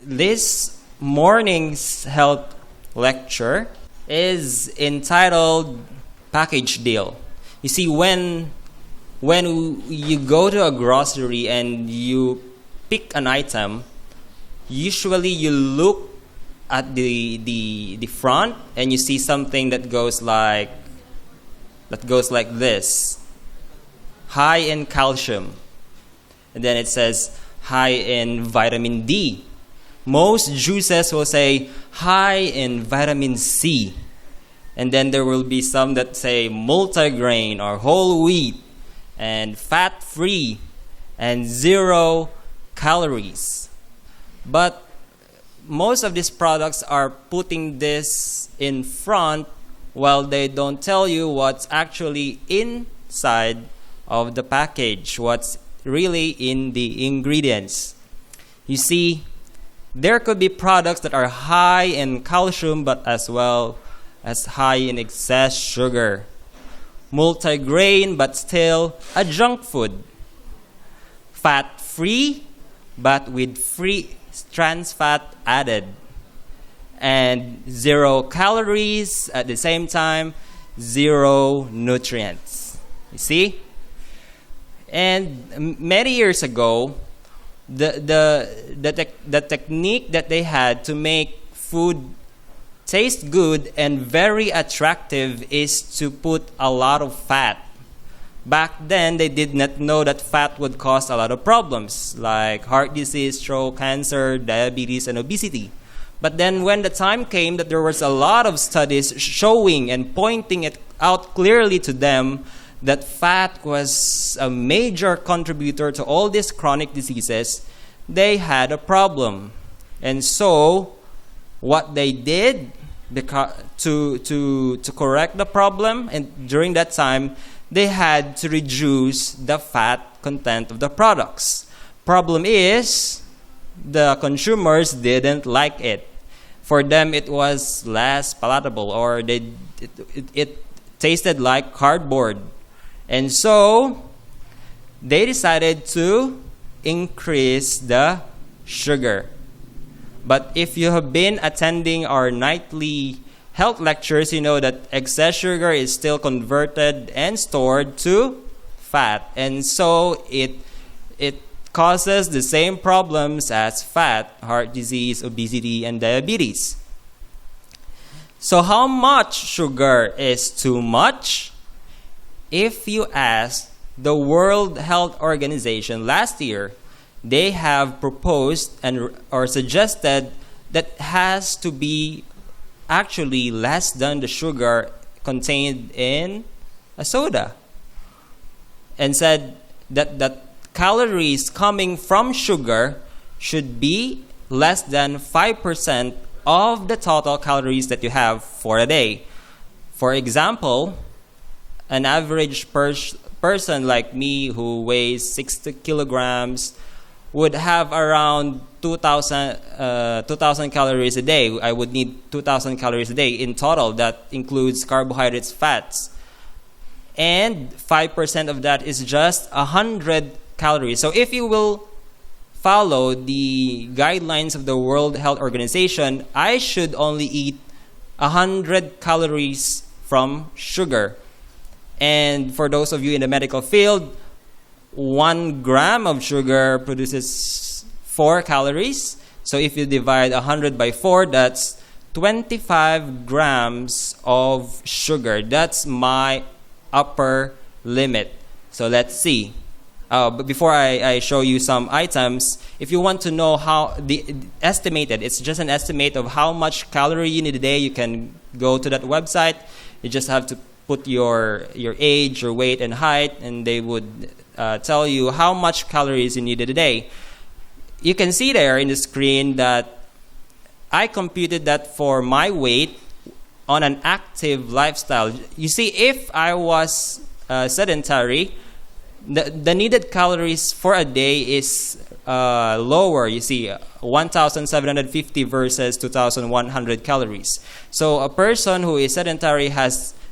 This morning's health lecture is entitled Package Deal. You see, when you go to a grocery and you pick an item, usually you look at the front and you see something that goes like this: high in calcium, and then it says high in vitamin D. Most juices will say high in vitamin C. And then there will be some that say multigrain or whole wheat and fat-free and 0 calories. But most of these products are putting this in front while they don't tell you what's actually inside of the package, what's really in the ingredients. You see, there could be products that are high in calcium but as well as high in excess sugar. Multigrain but still a junk food. Fat-free but with free trans fat added. And 0 calories at the same time, 0 nutrients. You see? And many years ago, the technique that they had to make food taste good and very attractive is to put a lot of fat. Back then, they did not know that fat would cause a lot of problems like heart disease, stroke, cancer, diabetes, and obesity. But then when the time came that there was a lot of studies showing and pointing it out clearly to them that fat was a major contributor to all these chronic diseases, they had a problem. And so, what they did to correct the problem, and during that time, they had to reduce the fat content of the products. Problem is, the consumers didn't like it. For them, it was less palatable, or it tasted like cardboard. And so, they decided to increase the sugar. But if you have been attending our nightly health lectures, you know that excess sugar is still converted and stored to fat. And so, it causes the same problems as fat: heart disease, obesity, and diabetes. So how much sugar is too much? If you ask the World Health Organization last year, they have proposed or suggested that has to be actually less than the sugar contained in a soda, and said that calories coming from sugar should be less than 5% of the total calories that you have for a day. For example, an average person like me who weighs 60 kilograms would have around 2,000 calories a day. I would need 2,000 calories a day in total. That includes carbohydrates, fats. And 5% of that is just 100 calories. So if you will follow the guidelines of the World Health Organization, I should only eat 100 calories from sugar. And for those of you in the medical field, 1 gram of sugar produces 4 calories. So if you divide 100 by 4, that's 25 grams of sugar. That's my upper limit. So let's see. But before I show you some items, if you want to know how the estimated, it's just an estimate of how much calorie you need a day, you can go to that website. You just have to put your age, your weight, and height, and they would tell you how much calories you needed a day. You can see there in the screen that I computed that for my weight on an active lifestyle. You see, if I was sedentary, the needed calories for a day is lower. You see, 1,750 versus 2,100 calories. So a person who is sedentary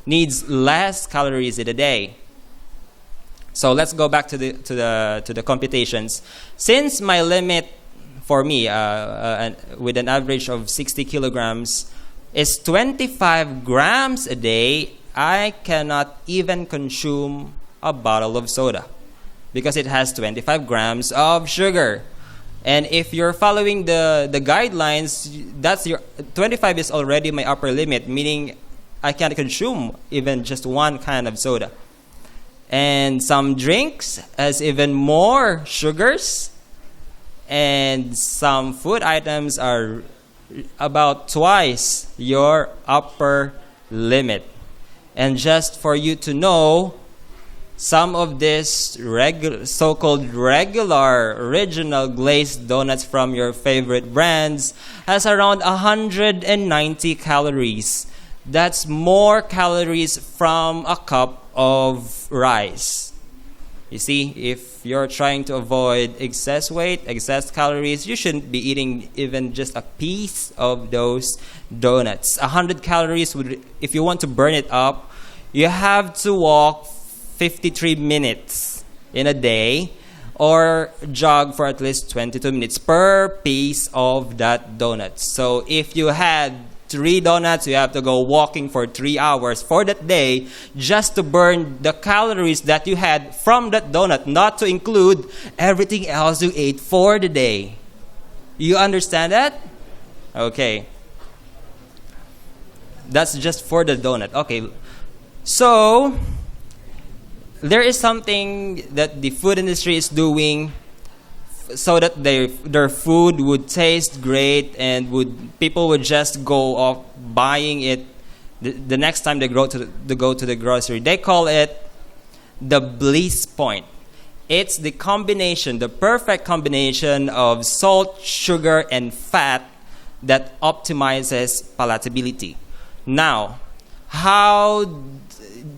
needs less calories in a day. So let's go back to the computations. Since my limit for me, with an average of 60 kilograms, is 25 grams a day. I cannot even consume a bottle of soda because it has 25 grams of sugar. And if you're following the guidelines, that's your 25 is already my upper limit, meaning I can't consume even just one kind of soda. And some drinks has even more sugars, and some food items are about twice your upper limit. And just for you to know, some of this so-called regular original glazed donuts from your favorite brands has around 190 calories. That's more calories from a cup of rice. You see, if you're trying to avoid excess weight, excess calories, you shouldn't be eating even just a piece of those donuts. 100 calories would, if you want to burn it up, you have to walk 53 minutes in a day or jog for at least 22 minutes per piece of that donut. So if you had 3 donuts, you have to go walking for 3 hours for that day just to burn the calories that you had from that donut, not to include everything else you ate for the day. You understand that? Okay. That's just for the donut. Okay. So, there is something that the food industry is doing so that their food would taste great and people would just go off buying it the next time they go to the grocery. They call it the bliss point. It's the combination, the perfect combination of salt, sugar, and fat that optimizes palatability. Now,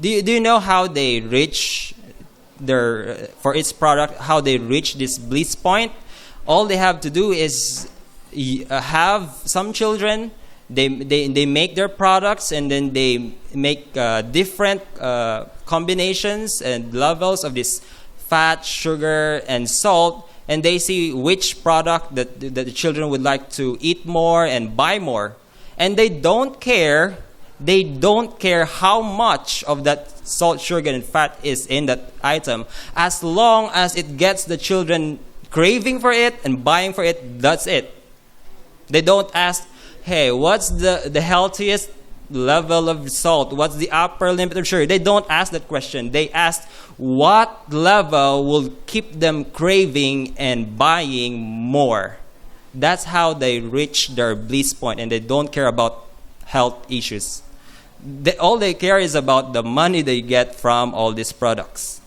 do you know how they reach for its product, how they reach this bliss point? All they have to do is have some children. They make their products, and then they make different combinations and levels of this fat, sugar, and salt, and they see which product that the children would like to eat more and buy more. And they don't care how much of that salt, sugar, and fat is in that item. As long as it gets the children craving for it and buying for it, that's it. They don't ask, hey, what's the healthiest level of salt? What's the upper limit of sugar? They don't ask that question. They ask what level will keep them craving and buying more. That's how they reach their bliss point, and they don't care about health issues. All they care is about the money they get from all these products.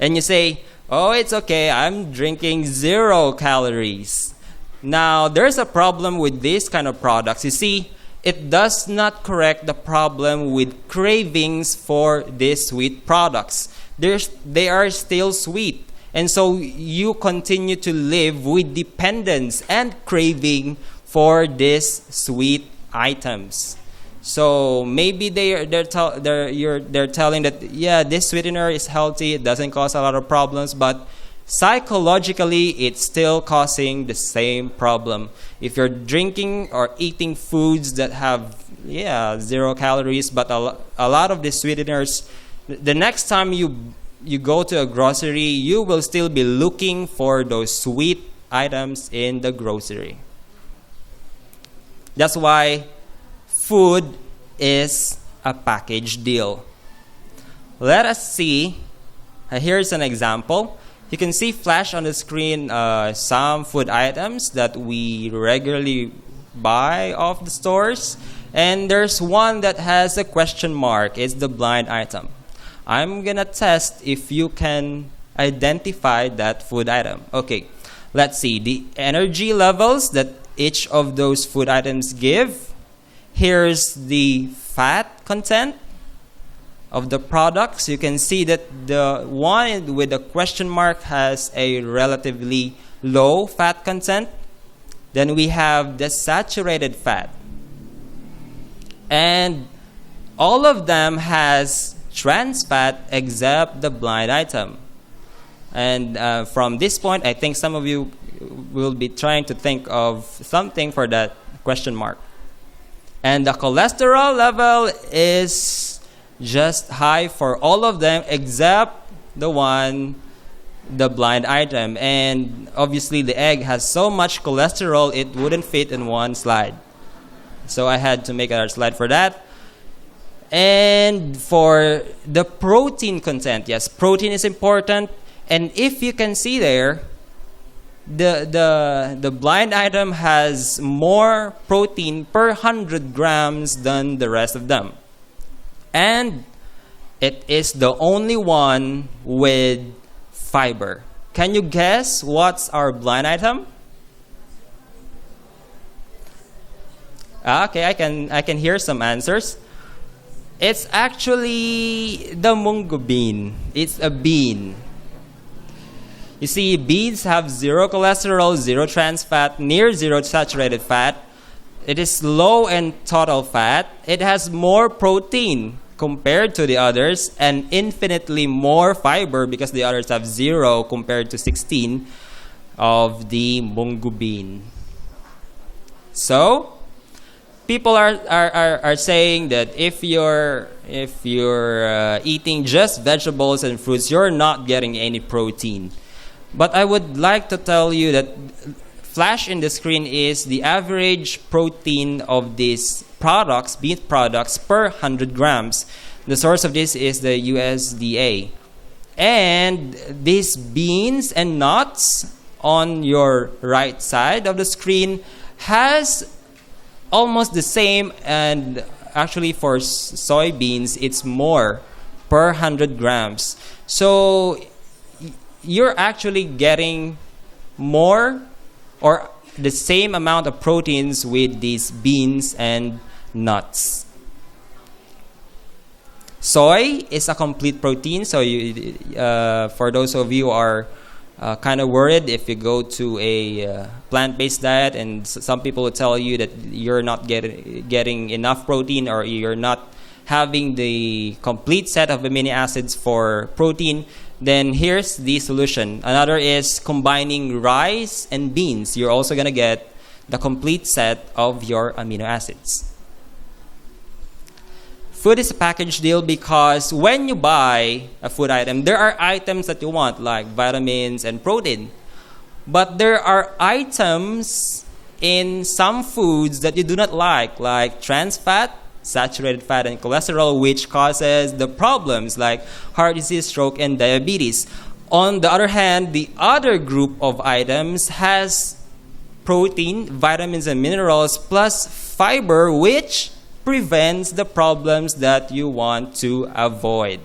And you say, oh, it's okay, I'm drinking 0 calories. Now, there's a problem with these kind of products. You see, it does not correct the problem with cravings for these sweet products. They are still sweet. And so you continue to live with dependence and craving for these sweet items. So maybe they're telling that, yeah, this sweetener is healthy, it doesn't cause a lot of problems, but psychologically it's still causing the same problem. If you're drinking or eating foods that have 0 calories, but a lot of the sweeteners, the next time you go to a grocery, you will still be looking for those sweet items in the grocery. That's why food is a package deal. Let us see. Here's an example. You can see flash on the screen some food items that we regularly buy off the stores. And there's one that has a question mark. It's the blind item. I'm going to test if you can identify that food item. Okay, let's see. The energy levels that each of those food items give. Here's the fat content of the products. You can see that the one with the question mark has a relatively low fat content. Then we have the saturated fat. And all of them has trans fat except the blind item. And from this point, I think some of you will be trying to think of something for that question mark. And the cholesterol level is just high for all of them except the blind item. And obviously the egg has so much cholesterol it wouldn't fit in one slide. So I had to make another slide for that. And for the protein content, yes, protein is important. And if you can see there, the blind item has more protein per 100 grams than the rest of them. And it is the only one with fiber. Can you guess what's our blind item? Okay, I can hear some answers. It's actually the mungo bean. It's a bean. You see, beans have zero cholesterol, zero trans fat, near zero saturated fat. It is low in total fat. It has more protein compared to the others and infinitely more fiber because the others have 0 compared to 16 of the mungo bean. So, people are saying that if you're eating just vegetables and fruits, you're not getting any protein. But I would like to tell you that flash in the screen is the average protein of these products, meat products, per 100 grams. The source of this is the USDA. And these beans and nuts on your right side of the screen has almost the same, and actually for soybeans, it's more per 100 grams. So you're actually getting more or the same amount of proteins with these beans and nuts. Soy is a complete protein, so for those of you who are kind of worried if you go to a plant-based diet, and some people will tell you that you're not getting enough protein or you're not having the complete set of amino acids for protein, then here's the solution. Another is combining rice and beans. You're also going to get the complete set of your amino acids. Food is a package deal because when you buy a food item, there are items that you want like vitamins and protein. But there are items in some foods that you do not like trans fat, saturated fat, and cholesterol, which causes the problems like heart disease, stroke, and diabetes. On the other hand, the other group of items has protein, vitamins, and minerals, plus fiber, which prevents the problems that you want to avoid.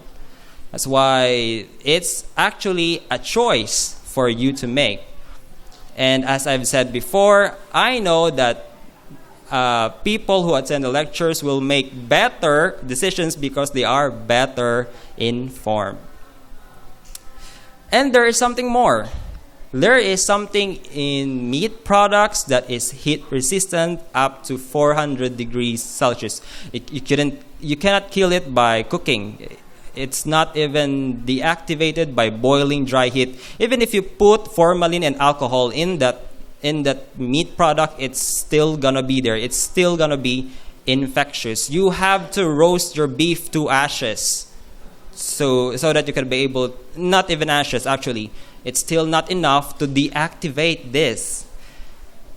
That's why it's actually a choice for you to make. And as I've said before, I know that people who attend the lectures will make better decisions because they are better informed. And there is something more. There is something in meat products that is heat resistant up to 400 degrees Celsius. You cannot kill it by cooking. It's not even deactivated by boiling dry heat. Even if you put formalin and alcohol in that meat product, it's still gonna be there. It's still gonna be infectious. You have to roast your beef to ashes so that you can be able, not even ashes actually, it's still not enough to deactivate this.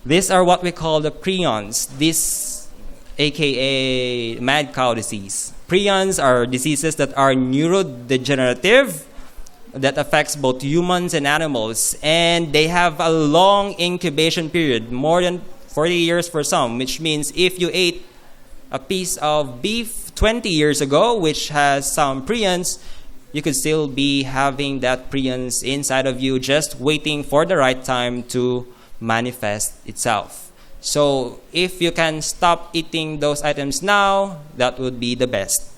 These are what we call the prions, this aka mad cow disease. Prions are diseases that are neurodegenerative, that affects both humans and animals, and they have a long incubation period, more than 40 years for some, which means if you ate a piece of beef 20 years ago, which has some prions, you could still be having that prions inside of you, just waiting for the right time to manifest itself. So if you can stop eating those items now, that would be the best.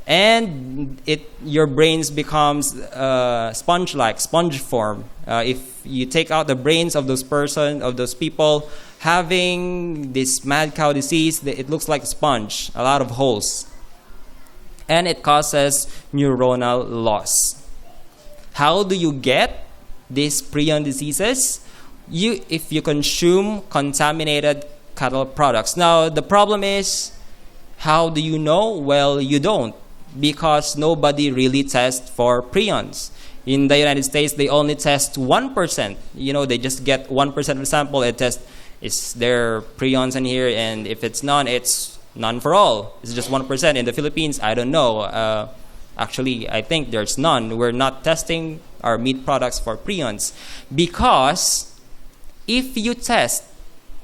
And your brains becomes sponge-like, sponge form. If you take out the brains of those people having this mad cow disease, it looks like a sponge, a lot of holes. And it causes neuronal loss. How do you get these prion diseases? if you consume contaminated cattle products. Now the problem is, how do you know? Well, you don't, because nobody really tests for prions. In the United States, they only test 1%. They just get 1% of the sample and test, is there prions in here? And if it's none, it's none for all. It's just 1%. In the Philippines, I don't know. Actually, I think there's none. We're not testing our meat products for prions, because if you test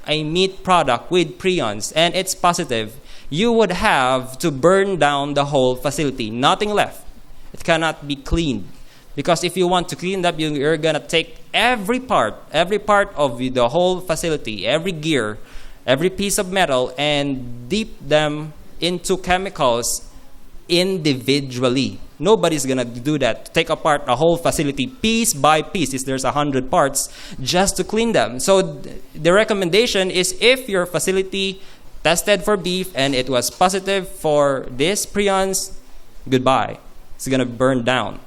a meat product with prions and it's positive, you would have to burn down the whole facility. Nothing left. It cannot be cleaned. Because if you want to clean it up, you're going to take every part of the whole facility, every gear, every piece of metal, and dip them into chemicals individually. Nobody's going to do that. Take apart a whole facility piece by piece, if there's 100 parts, just to clean them. So the recommendation is, if your facility tested for beef and it was positive for these prions, goodbye. It's going to burn down.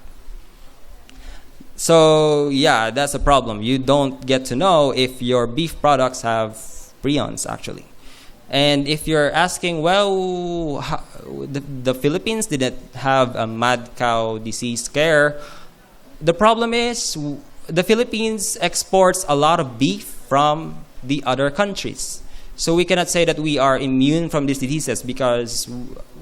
So yeah, that's a problem. You don't get to know if your beef products have prions, actually. And if you're asking, well, the Philippines didn't have a mad cow disease scare, the problem is the Philippines exports a lot of beef from the other countries. So we cannot say that we are immune from these diseases, because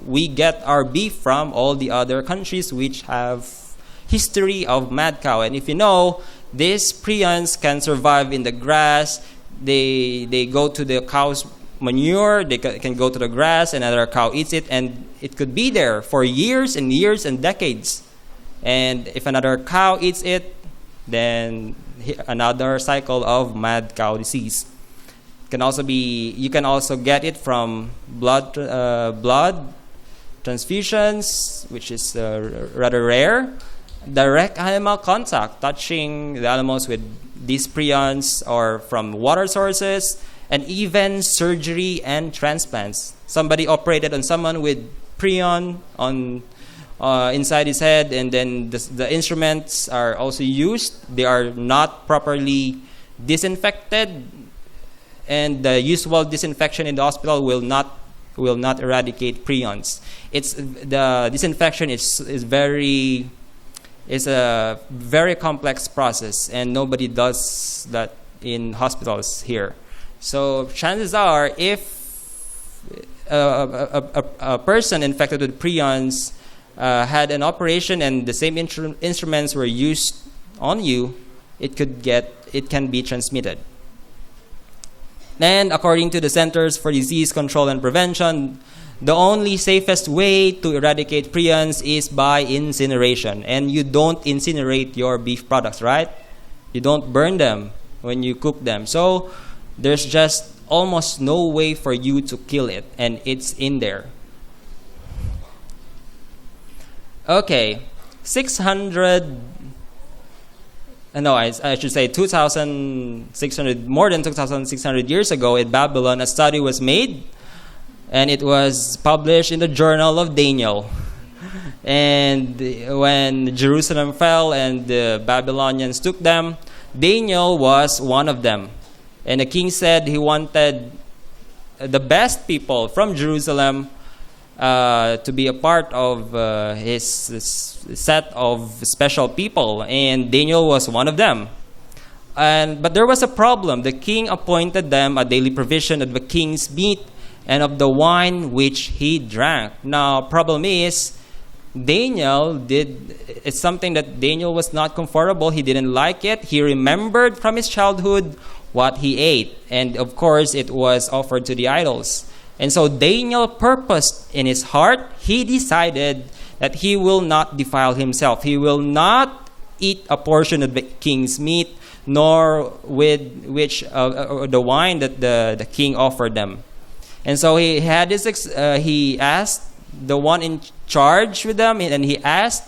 we get our beef from all the other countries which have history of mad cow. And if you know, these prions can survive in the grass. They go to the cow's manure. They can go to the grass, and another cow eats it, and it could be there for years and years and decades. And if another cow eats it, then another cycle of mad cow disease. You can also get it from blood transfusions, which is rather rare. Direct animal contact, touching the animals with these prions, or from water sources, and even surgery and transplants. Somebody operated on someone with prion on inside his head, and then the instruments are also used. They are not properly disinfected, and the usual disinfection in the hospital will not eradicate prions. The disinfection is a very complex process, and nobody does that in hospitals here. So chances are, if a person infected with prions had an operation and the same instruments were used on you, it can be transmitted. And according to the Centers for Disease Control and Prevention, the only safest way to eradicate prions is by incineration. And you don't incinerate your beef products, right? You don't burn them when you cook them. So there's just almost no way for you to kill it, and it's in there. Okay, I should say 2,600, more than 2,600 years ago in Babylon, a study was made, and it was published in the Journal of Daniel. And when Jerusalem fell and the Babylonians took them, Daniel was one of them. And the king said he wanted the best people from Jerusalem to be a part of his set of special people, and Daniel was one of them. But there was a problem. The king appointed them a daily provision of the king's meat and of the wine which he drank. Now, problem is, it's something that Daniel was not comfortable. He didn't like it. He remembered from his childhood what he ate, and of course it was offered to the idols. And so Daniel purposed in his heart, he decided that he will not defile himself. He will not eat a portion of the king's meat, nor with the wine that the king offered them. And so he had he asked the one in charge with them, and he asked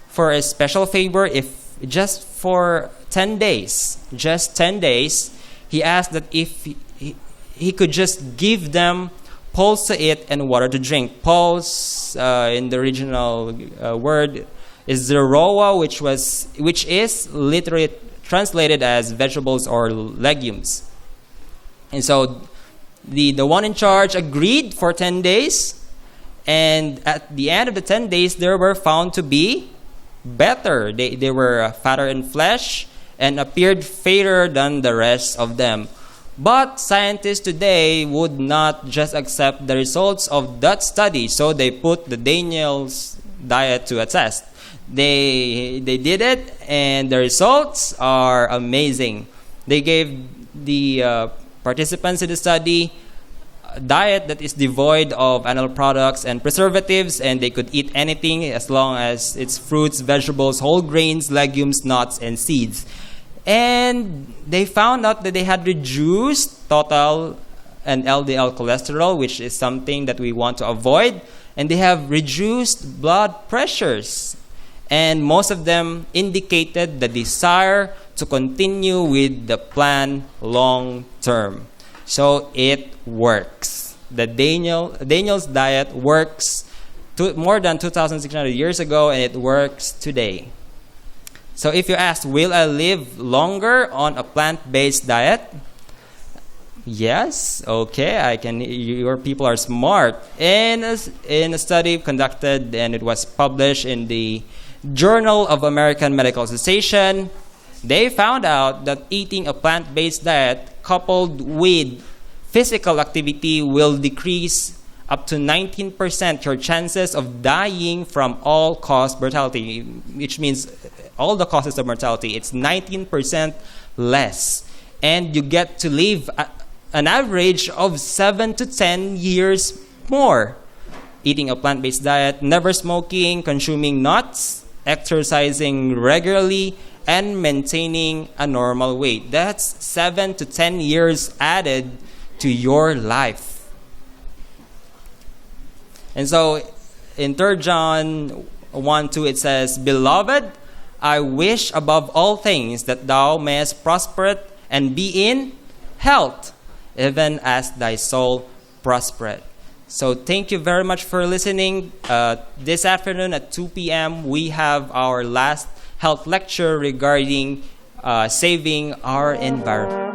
for a special favor. If just for 10 days, he asked that if he could just give them pulse to eat and water to drink. Pulse, in the original word, is zeroa, which is literally translated as vegetables or legumes. And so the one in charge agreed for 10 days. And at the end of the 10 days, they were found to be better. They were fatter in flesh and appeared fairer than the rest of them. But scientists today would not just accept the results of that study, so they put the Daniel's diet to a test. They did it, and the results are amazing. They gave the participants in the study a diet that is devoid of animal products and preservatives, and they could eat anything as long as it's fruits, vegetables, whole grains, legumes, nuts, and seeds. And they found out that they had reduced total and LDL cholesterol, which is something that we want to avoid. And they have reduced blood pressures. And most of them indicated the desire to continue with the plan long term. So it works. The Daniel's diet works more than 2,600 years ago, and it works today. So if you ask, will I live longer on a plant-based diet? Yes, okay, I can. Your people are smart. In a study conducted, and it was published in the Journal of American Medical Association, they found out that eating a plant-based diet coupled with physical activity will decrease up to 19% your chances of dying from all-cause mortality, which means all the causes of mortality. It's 19% less. And you get to live an average of 7 to 10 years more. Eating a plant-based diet, never smoking, consuming nuts, exercising regularly, and maintaining a normal weight. That's 7 to 10 years added to your life. And so in 3 John 1:2 it says, Beloved, I wish above all things that thou mayest prosper and be in health, even as thy soul prospereth. So thank you very much for listening. This afternoon at 2 p.m. we have our last health lecture regarding saving our environment.